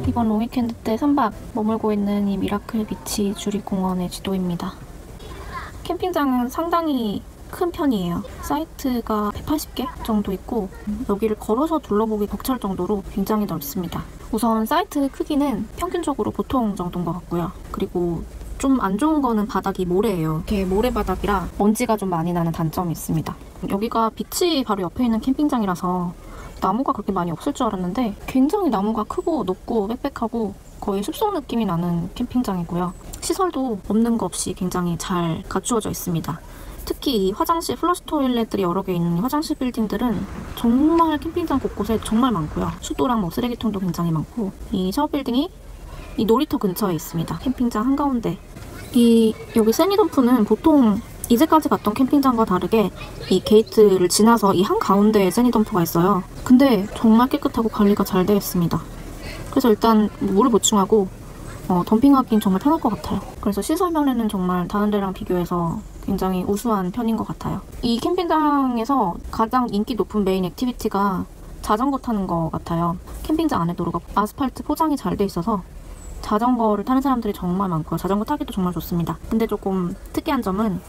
이번 롱위켄드 때 3박 머물고 있는 이 미라클 비치 주립공원의 지도입니다. 캠핑장은 상당히 큰 편이에요. 사이트가 180개 정도 있고 여기를 걸어서 둘러보기 벅찰 정도로 굉장히 넓습니다. 우선 사이트 크기는 평균적으로 보통 정도인 것 같고요. 그리고 좀 안 좋은 거는 바닥이 모래예요. 이렇게 모래바닥이라 먼지가 좀 많이 나는 단점이 있습니다. 여기가 비치 바로 옆에 있는 캠핑장이라서 나무가 그렇게 많이 없을 줄 알았는데 굉장히 나무가 크고 높고 빽빽하고 거의 숲속 느낌이 나는 캠핑장이고요. 시설도 없는 거 없이 굉장히 잘 갖추어져 있습니다. 특히 이 화장실, 플러시 토일렛들이 여러 개 있는 화장실 빌딩들은 정말 캠핑장 곳곳에 정말 많고요. 수도랑 뭐 쓰레기통도 굉장히 많고 이 샤워 빌딩이 이 놀이터 근처에 있습니다. 캠핑장 한가운데. 여기 세니덤프는 보통 이제까지 갔던 캠핑장과 다르게 이 게이트를 지나서 이 한가운데에 세니덤프가 있어요. 근데 정말 깨끗하고 관리가 잘 되어 있습니다. 그래서 일단 물을 보충하고 덤핑하기는 정말 편할 것 같아요. 그래서 시설 면에는 정말 다른 데랑 비교해서 굉장히 우수한 편인 것 같아요. 이 캠핑장에서 가장 인기 높은 메인 액티비티가 자전거 타는 것 같아요. 캠핑장 안에 도로가 아스팔트 포장이 잘 돼 있어서 자전거를 타는 사람들이 정말 많고요. 자전거 타기도 정말 좋습니다. 근데 조금 특이한 점은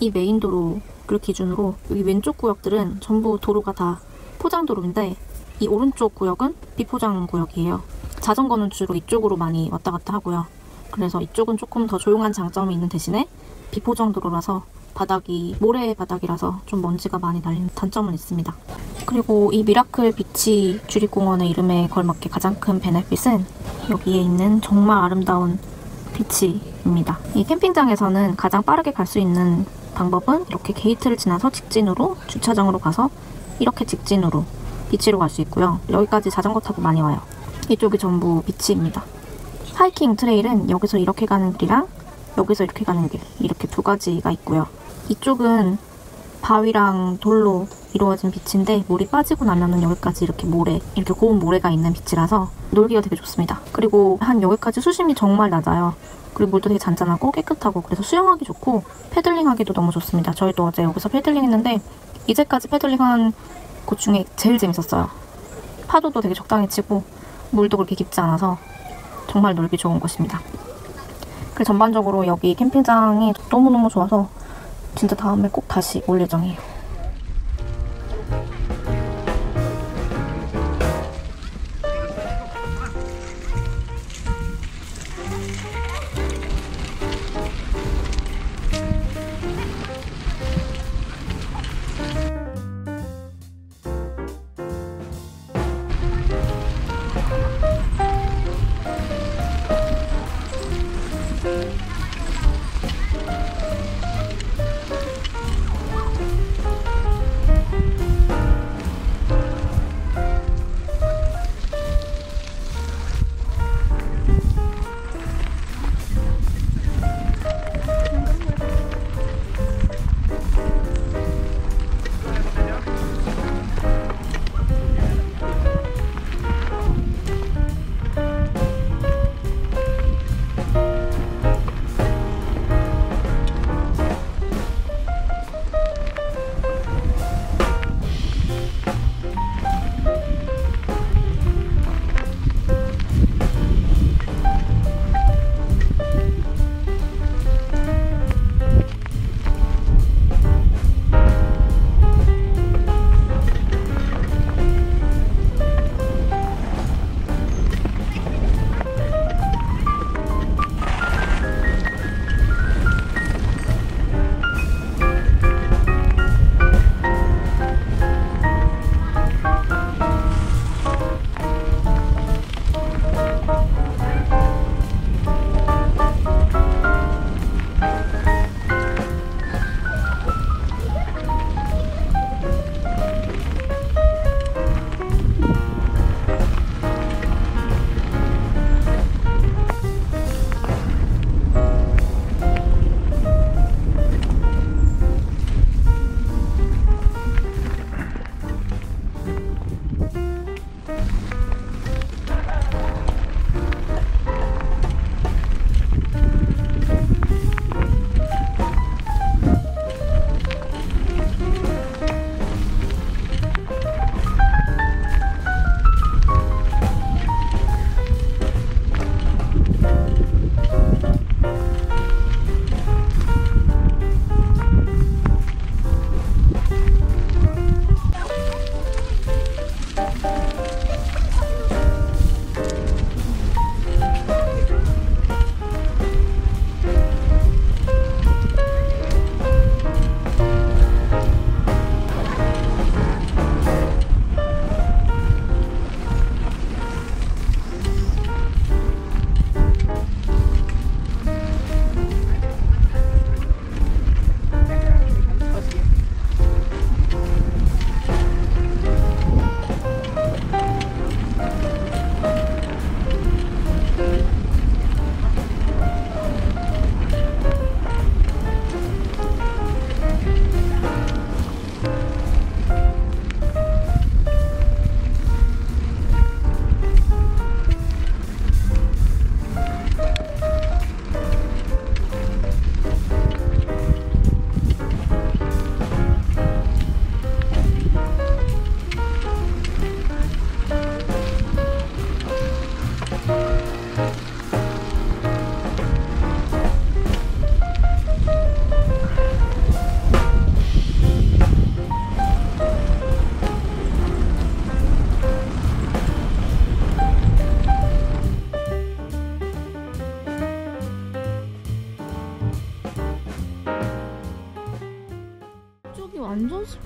이 메인 도로를 기준으로 여기 왼쪽 구역들은 전부 도로가 다 포장도로인데 이 오른쪽 구역은 비포장 구역이에요. 자전거는 주로 이쪽으로 많이 왔다 갔다 하고요. 그래서 이쪽은 조금 더 조용한 장점이 있는 대신에 비포장 도로라서 바닥이 모래 바닥이라서 좀 먼지가 많이 날리는 단점은 있습니다. 그리고 이 미라클 비치 주립공원의 이름에 걸맞게 가장 큰 베네핏은 여기에 있는 정말 아름다운 비치입니다. 이 캠핑장에서는 가장 빠르게 갈 수 있는 방법은 이렇게 게이트를 지나서 직진으로 주차장으로 가서 이렇게 직진으로 비치로 갈 수 있고요. 여기까지 자전거 타고 많이 와요. 이쪽이 전부 비치입니다. 하이킹 트레일은 여기서 이렇게 가는 길이랑 여기서 이렇게 가는 길, 이렇게 두 가지가 있고요. 이쪽은 바위랑 돌로 이루어진 빛인데 물이 빠지고 나면은 여기까지 이렇게 이렇게 고운 모래가 있는 빛이라서 놀기가 되게 좋습니다. 그리고 한 여기까지 수심이 정말 낮아요. 그리고 물도 되게 잔잔하고 깨끗하고 그래서 수영하기 좋고 패들링하기도 너무 좋습니다. 저희도 어제 여기서 패들링 했는데 이제까지 패들링한 곳 중에 제일 재밌었어요. 파도도 되게 적당히 치고 물도 그렇게 깊지 않아서 정말 놀기 좋은 곳입니다. 그래서 전반적으로 여기 캠핑장이 너무너무 좋아서 진짜 다음에 꼭 다시 올 예정이에요.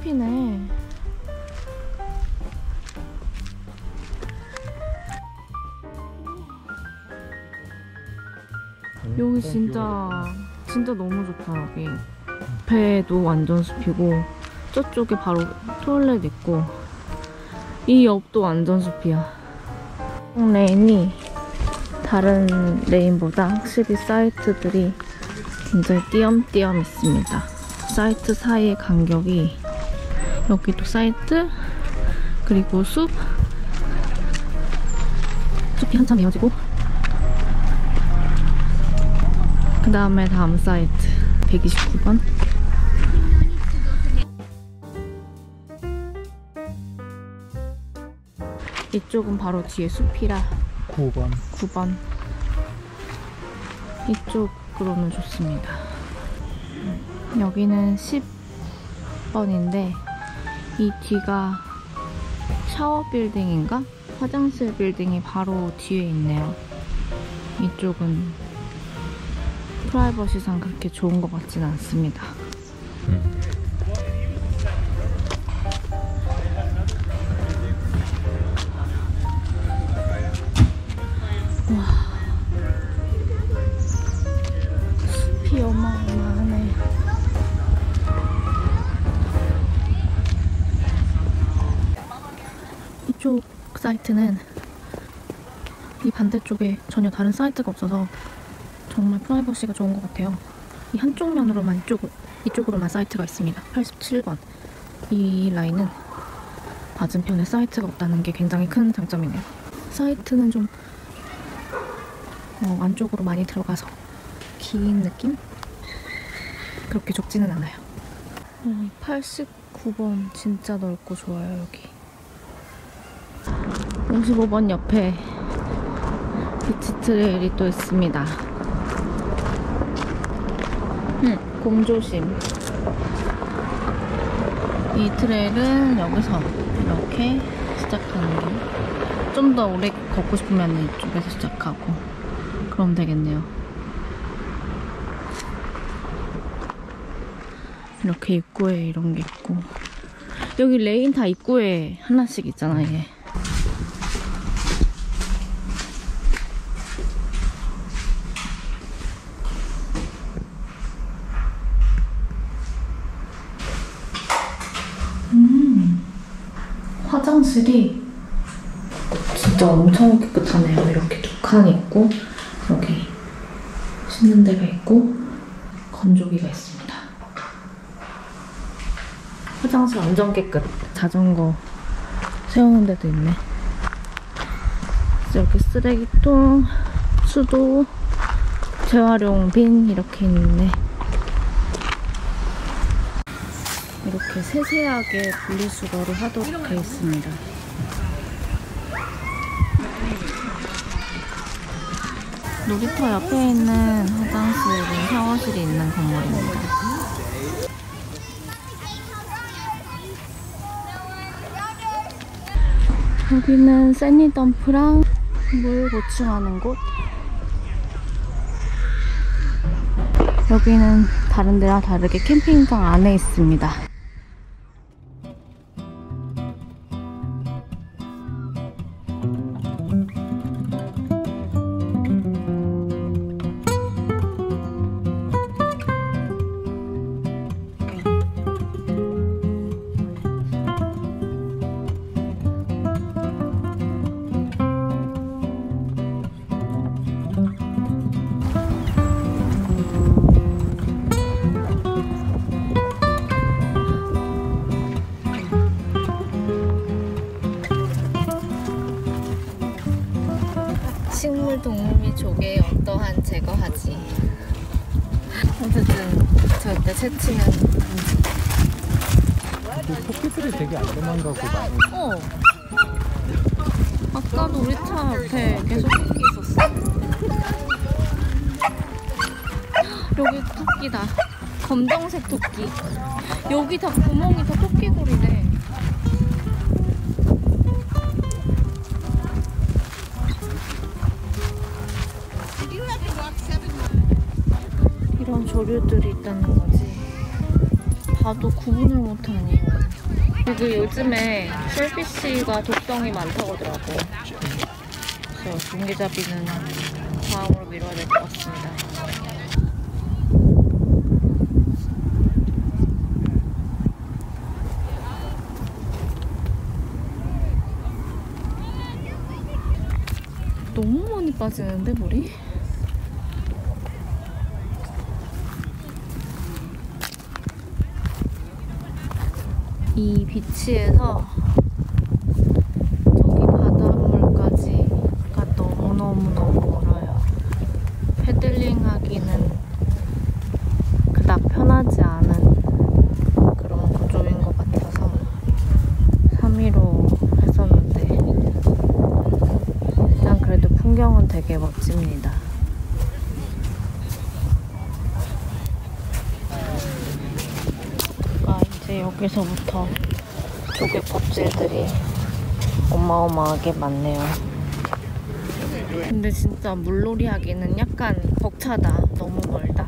숲이네. 여기 진짜 너무 좋다. 여기 배도 완전 숲이고 저쪽에 바로 토일렛 있고 이 옆도 완전 숲이야. 레인이 다른 레인보다 확실히 사이트들이 굉장히 띄엄띄엄 있습니다. 사이트 사이의 간격이 여기도 사이트 그리고 숲이 한참 이어지고 그 다음에 다음 사이트 129번. 이쪽은 바로 뒤에 숲이라 9번. 이쪽으로는 좋습니다. 여기는 10번인데 이 뒤가 샤워 빌딩인가? 화장실 빌딩이 바로 뒤에 있네요. 이쪽은 프라이버시상 그렇게 좋은 것 같진 않습니다. 와, 숲이 어마어마하네. 이쪽 사이트는 이 반대쪽에 전혀 다른 사이트가 없어서 정말 프라이버시가 좋은 것 같아요. 이 한쪽 면으로만 이쪽으로만 사이트가 있습니다. 87번. 이 라인은 맞은편에 사이트가 없다는 게 굉장히 큰 장점이네요. 사이트는 좀 안쪽으로 많이 들어가서 긴 느낌? 그렇게 좁지는 않아요. 89번 진짜 넓고 좋아요. 여기 55번 옆에 비치 트레일이 또 있습니다. 곰조심. 이 트레일은 여기서 이렇게 시작하는 길. 좀 더 오래 걷고 싶으면 이쪽에서 시작하고 그럼 되겠네요. 이렇게 입구에 이런 게 있고 여기 레인 다 입구에 하나씩 있잖아. 이게 화장실이 진짜 엄청 깨끗하네요. 이렇게 두 칸 있고 여기 씻는 데가 있고 건조기가 있습니다. 화장실 완전 깨끗. 자전거 세우는 데도 있네. 여기 쓰레기통, 수도, 재활용 빈 이렇게 있네. 이렇게 세세하게 분리수거를 하도록 되어 있습니다. 놀이터 옆에 있는 화장실은 샤워실이 있는 건물입니다. 여기는 세니덤프랑 물 보충하는 곳. 여기는 다른 데랑 다르게 캠핑장 안에 있습니다. 식물, 동물 및 조개에 어떠한 제거하지. 어쨌든 절대 채취는 토끼들이 되게 안 도망가고 많이. 아까도 우리 차 앞에 계속 토끼 있었어. 여기 토끼다. 검정색 토끼. 여기 다 구멍이 다 토끼골이네. 이런 조류들이 있다는 거지. 봐도 구분을 못하니. 그리고 요즘에 셀피쉬가 독성이 많다고 하더라고. 그래서 공기잡이는 다음으로 미뤄야 될 것 같습니다. 너무 많이 빠지는데 물이? 이 비치에서 저기 바닷물까지가 너무너무너무 멀어요. 패들링 하기는 그닥 편하지 않은 그런 구조인 것 같아서 3위로 했었는데 일단 그래도 풍경은 되게 멋집니다. 이제 여기서부터 조개 껍질들이 어마어마하게 많네요. 근데 진짜 물놀이 하기는 약간 벅차다. 너무 멀다.